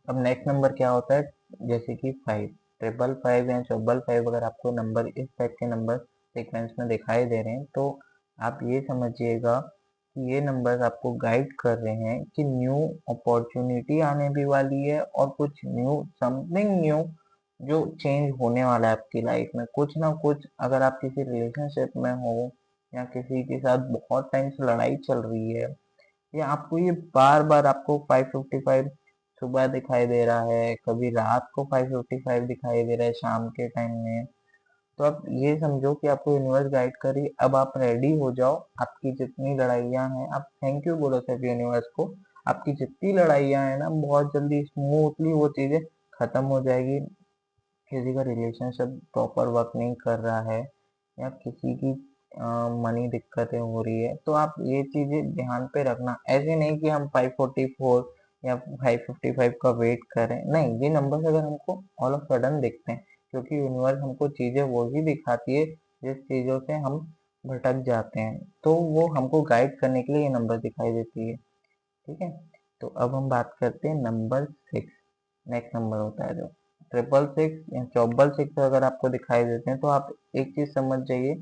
अब next number क्या होता है, जैसे कि 5, 555 या 555, अगर आपको नंबर इस टाइप के नंबर सीक्वेंस में दिखाई दे रहे हैं तो आप ये समझिएगा कि ये नंबर्स आपको गाइड कर रहे हैं कि न्यू अपॉर्चुनिटी आने भी वाली है और कुछ न्यू, समथिंग न्यू जो चेंज होने वाला है आपकी लाइफ में। कुछ ना कुछ, अगर आप किसी रिलेशनशिप में हो या किसी के साथ बहुत टाइम से लड़ाई चल रही है, या आपको ये बार बार आपको 555 सुबह दिखाई दे रहा है, कभी रात को 555 दिखाई दे रहा है शाम के टाइम में, तो आप ये समझो कि आपको यूनिवर्स गाइड करी। अब आप रेडी हो जाओ, आपकी जितनी लड़ाइयाँ हैं, आप थैंक यू बोलो सिर्फ यूनिवर्स को। आपकी जितनी लड़ाइयाँ हैं ना, बहुत जल्दी स्मूथली वो चीज़ें खत्म हो जाएगी। किसी का रिलेशनशिप प्रॉपर वर्क नहीं कर रहा है, या किसी की मनी दिक्कतें हो रही है, तो आप ये चीजें ध्यान पे रखना। ऐसे नहीं कि हम 544 या 555 का वेट करें, नहीं, ये नंबर्स अगर हमको ऑल ऑफ सडन दिखते हैं, क्योंकि यूनिवर्स हमको चीजें वो ही दिखाती है जिस चीजों से हम भटक जाते हैं, तो वो हमको गाइड करने के लिए ये नंबर दिखाई देती है। ठीक है, तो अब हम बात करते हैं नंबर 6। नेक्स्ट नंबर होता है जो 666 या 466, अगर आपको दिखाई देते हैं तो आप एक चीज समझ जाइए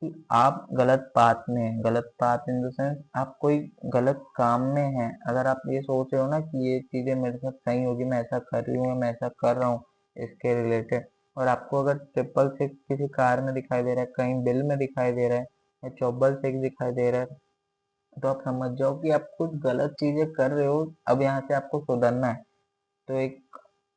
कि आप गलत पाथ में हैं। गलत पाथ इन द सेंस आप कोई गलत काम में हैं। अगर आप ये सोच रहे हो ना कि ये चीजें मेरे साथ सही होगी, मैं ऐसा कर रही हूँ, मैं ऐसा कर रहा हूँ इसके रिलेटेड, और आपको अगर 666 किसी कार में दिखाई दे रहा है, कहीं बिल में दिखाई दे रहा है, या 466 दिखाई दे रहा है, तो आप समझ जाओ कि आप कुछ गलत चीजें कर रहे हो। अब यहाँ से आपको सुधरना है, तो एक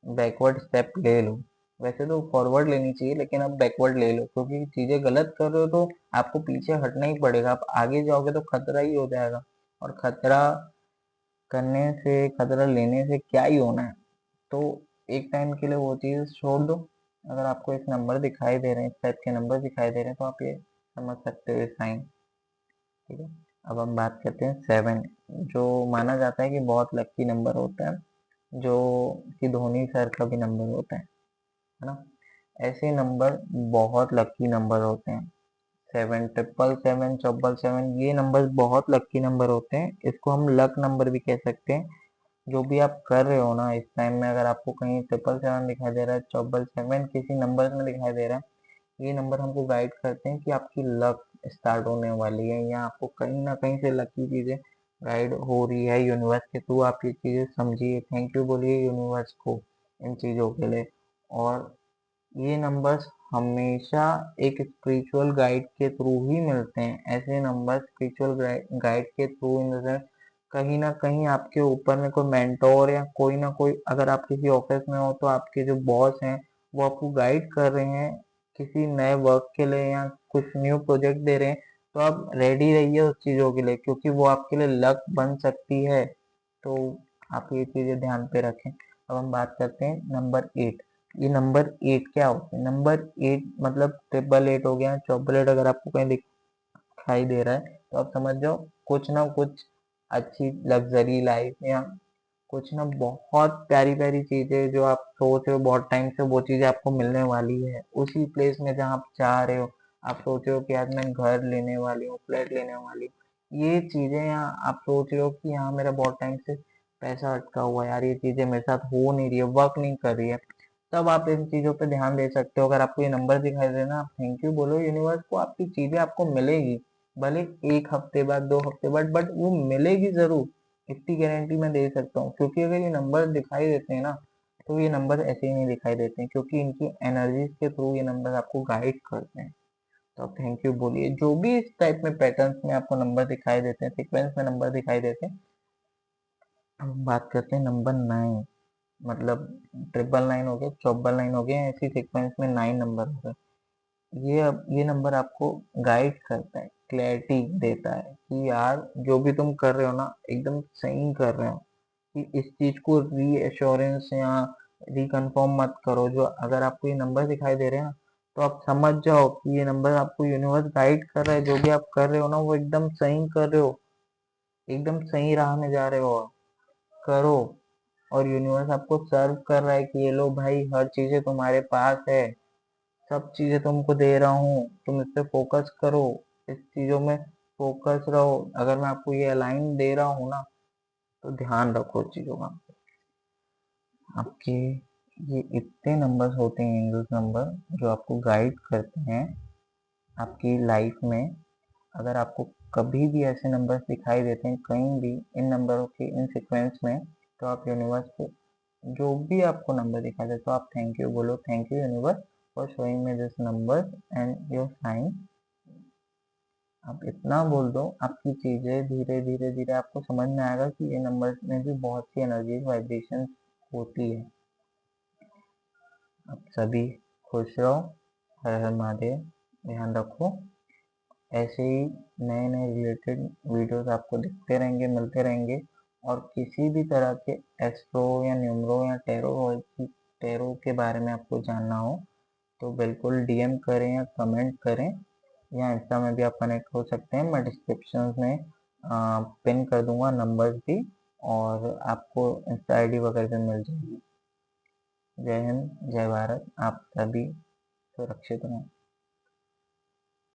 बैकवर्ड स्टेप ले लो। वैसे तो फॉरवर्ड लेनी चाहिए, लेकिन अब बैकवर्ड ले लो, क्योंकि चीजें गलत कर रहे हो तो आपको पीछे हटना ही पड़ेगा। आप आगे जाओगे तो खतरा ही हो जाएगा, और खतरा करने से, खतरा लेने से क्या ही होना है। तो एक टाइम के लिए वो चीज छोड़ दो। अगर आपको एक नंबर दिखाई दे रहे हैं, इस टाइप के नंबर दिखाई दे रहे हैं, तो आप ये समझ सकते हो साइन। ठीक है, अब हम बात करते हैं 7, जो माना जाता है कि बहुत लकी नंबर होता है, जो कि धोनी सर का भी नंबर होता है ना। ऐसे नंबर बहुत लकी नंबर होते हैं। 7, 777, 777, ये नंबर बहुत लकी नंबर होते हैं। इसको हम लक नंबर भी कह सकते हैं। जो भी आप कर रहे हो ना इस टाइम में, अगर आपको कहीं 777 दिखाई दे रहा है, 777 किसी नंबर में दिखाई दे रहा है, ये नंबर हमको गाइड करते हैं कि आपकी लक स्टार्ट होने वाली है, या आपको कहीं ना कहीं से लकी चीजें गाइड हो रही है यूनिवर्स के थ्रू। आप ये चीजें समझिए, थैंक यू बोलिए यूनिवर्स को इन चीजों के लिए। और ये नंबर्स हमेशा एक स्पिरिचुअल गाइड के थ्रू ही मिलते हैं। ऐसे नंबर स्पिरिचुअल गाइड के थ्रू, इन द सेंस कहीं ना कहीं आपके ऊपर में कोई मेंटोर या कोई ना कोई, अगर आप किसी ऑफिस में हो तो आपके जो बॉस हैं वो आपको गाइड कर रहे हैं किसी नए वर्क के लिए, या कुछ न्यू प्रोजेक्ट दे रहे हैं, तो आप रेडी रहिए उस चीज़ों के लिए, क्योंकि वो आपके लिए लक बन सकती है। तो आप ये चीज़ें ध्यान पे रखें। अब हम बात करते हैं नंबर 8। ये नंबर 8 क्या होता है? नंबर 8 मतलब 888 हो गया, 488 अगर आपको कहीं दिखाई दे रहा है तो आप समझ जाओ कुछ ना कुछ अच्छी लग्जरी लाइफ, या कुछ ना बहुत प्यारी प्यारी चीजें जो आप सोच रहे हो बहुत टाइम से, वो चीजें आपको मिलने वाली है उसी प्लेस में जहाँ आप चाह रहे हो। आप सोच रहे हो कि आज मैं घर लेने वाली हूँ, फ्लैट लेने वाली हूँ, ये चीजें, यहाँ आप सोच रहे हो कि यहाँ मेरा बहुत टाइम से पैसा अटका हुआ है यार, ये चीजें मेरे साथ हो नहीं रही है, वर्क नहीं कर रही है, तब आप इन चीजों पे ध्यान दे सकते हो। अगर आपको ये नंबर दिखाई दे ना, आप थैंक यू बोलो यूनिवर्स को, आपकी चीजें आपको मिलेगी। भले एक हफ्ते बाद, 2 हफ्ते बाद, बट वो मिलेगी जरूर, इतनी गारंटी मैं दे सकता हूँ। क्योंकि अगर ये नंबर दिखाई देते हैं ना, तो ये नंबर ऐसे ही नहीं दिखाई देते हैं, क्योंकि इनकी एनर्जीज के थ्रू ये नंबर आपको गाइड करते हैं। तो आप थैंक यू बोलिए। जो भी इस टाइप में पैटर्न्स में आपको नंबर दिखाई देते हैं, सीक्वेंस में नंबर दिखाई देते हैं, हम बात करते हैं नंबर 9। मतलब 999 हो गया, 499 हो गया, ऐसी सीक्वेंस में 9 नंबर हो गए। ये नंबर आपको गाइड करता है, क्लैरिटी देता है कि यार जो भी तुम कर रहे हो ना, एकदम सही कर रहे हो। कि इस चीज को रीएश्योरेंस या रिकन्फर्म मत करो। जो अगर आपको ये नंबर दिखाई दे रहे हैं ना, तो आप समझ जाओ कि ये नंबर आपको यूनिवर्स गाइड कर रहा है, जो भी आप कर रहे हो ना वो एकदम सही कर रहे हो, एकदम सही राह में जा रहे हो, करो। और यूनिवर्स आपको सर्व कर रहा है कि ये लो भाई, हर चीजें तुम्हारे पास है, सब चीजें तुमको दे रहा हूँ, तुम इस पे फोकस करो, इस चीजों में फोकस रहो। अगर मैं आपको ये अलाइन दे रहा हूँ ना, तो ध्यान रखो चीजों का। आपके ये इतने नंबर्स होते हैं, एंजल्स नंबर, जो आपको गाइड करते हैं आपकी लाइफ में। अगर आपको कभी भी ऐसे नंबर्स दिखाई देते हैं कहीं भी इन नंबरों के इन सीक्वेंस में, तो आप यूनिवर्स को जो भी आपको नंबर दिखाई दे तो आप थैंक यू बोलो, thank you universe for showing me this number and your sign. आप इतना बोल दो, आपकी चीजें धीरे धीरे धीरे आपको समझ में आएगा कि ये नंबर्स में भी बहुत सी एनर्जी वाइब्रेशन होती है। आप सभी खुश रहो। हर हर महादेव। ध्यान रखो। ऐसे ही नए नए रिलेटेड वीडियोस आपको दिखते रहेंगे, मिलते रहेंगे। और किसी भी तरह के एस्ट्रो या न्यूमरो या टेरो के बारे में आपको जानना हो तो बिल्कुल डीएम करें या कमेंट करें, या इंस्टा में भी आप कनेक्ट हो सकते हैं। मैं डिस्क्रिप्शन में पिन कर दूंगा नंबर्स भी, और आपको इंस्टा आईडी वगैरह भी मिल जाएगी। जय हिंद, जय भारत। आप सभी सुरक्षित रहें।